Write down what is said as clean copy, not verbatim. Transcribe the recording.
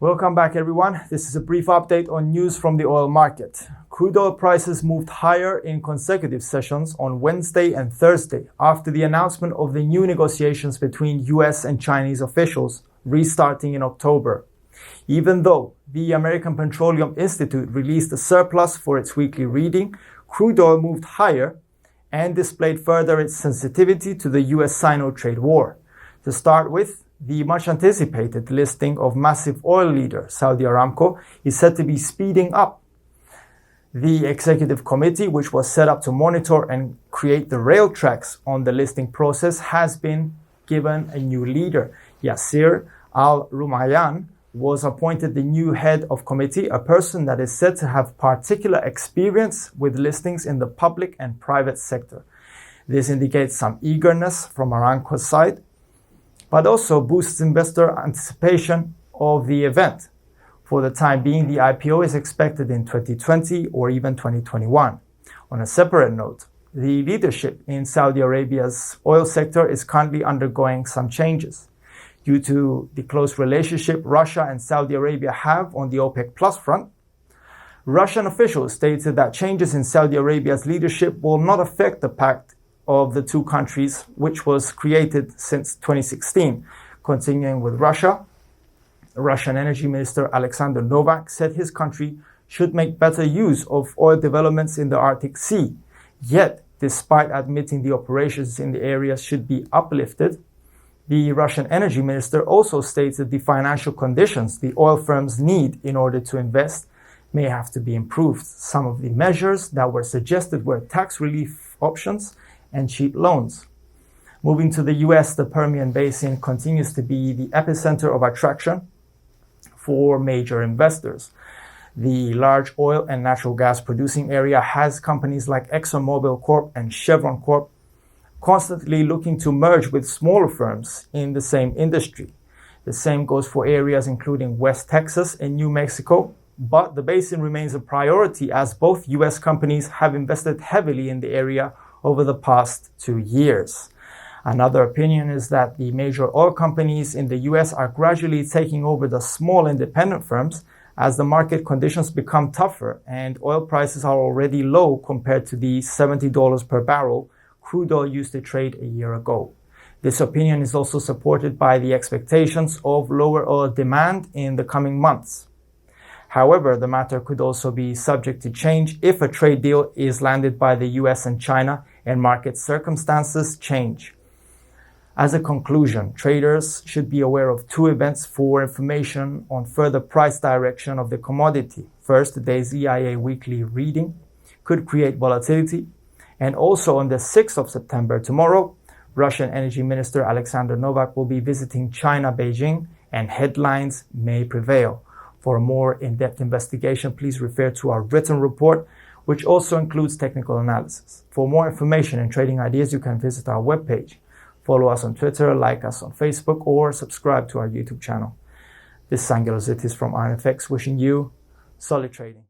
Welcome back, everyone. This is a brief update on news from the oil market. Crude oil prices moved higher in consecutive sessions on Wednesday and Thursday after the announcement of the new negotiations between US and Chinese officials restarting in October. Even though the American Petroleum Institute released a surplus for its weekly reading, crude oil moved higher and displayed further its sensitivity to the US-Sino trade war. To start with, the much-anticipated listing of massive oil leader Saudi Aramco is said to be speeding up. The executive committee, which was set up to monitor and create the rail tracks on the listing process, has been given a new leader. Yasir Al-Rumayyan was appointed the new head of committee, a person that is said to have particular experience with listings in the public and private sector. This indicates some eagerness from Aramco's side, but also boosts investor anticipation of the event. For the time being, the IPO is expected in 2020 or even 2021. On a separate note, the leadership in Saudi Arabia's oil sector is currently undergoing some changes. Due to the close relationship Russia and Saudi Arabia have on the OPEC Plus front, Russian officials stated that changes in Saudi Arabia's leadership will not affect the pact of the two countries, which was created since 2016. Continuing with Russia, Russian Energy Minister Alexander Novak said his country should make better use of oil developments in the Arctic Sea. Yet, despite admitting the operations in the area should be uplifted, the Russian Energy Minister also stated the financial conditions the oil firms need in order to invest may have to be improved. Some of the measures that were suggested were tax relief options and cheap loans. Moving to the US, the Permian Basin continues to be the epicenter of attraction for major investors. The large oil and natural gas producing area has companies like ExxonMobil Corp and Chevron Corp constantly looking to merge with smaller firms in the same industry. The same goes for areas including West Texas and New Mexico, but the basin remains a priority as both US companies have invested heavily in the area over the past 2 years. Another opinion is that the major oil companies in the US are gradually taking over the small independent firms as the market conditions become tougher and oil prices are already low compared to the $70 per barrel crude oil used to trade a year ago. This opinion is also supported by the expectations of lower oil demand in the coming months. However, the matter could also be subject to change if a trade deal is landed by the US and China and market circumstances change. As a conclusion, traders should be aware of two events for information on further price direction of the commodity. First, today's EIA weekly reading could create volatility. And also on the 6th of September, tomorrow, Russian Energy Minister Alexander Novak will be visiting China, Beijing, and headlines may prevail. For a more in-depth investigation, please refer to our written report, which also includes technical analysis. For more information and trading ideas, you can visit our webpage. Follow us on Twitter, like us on Facebook, or subscribe to our YouTube channel. This is Angelos Zitis from IronFX wishing you solid trading.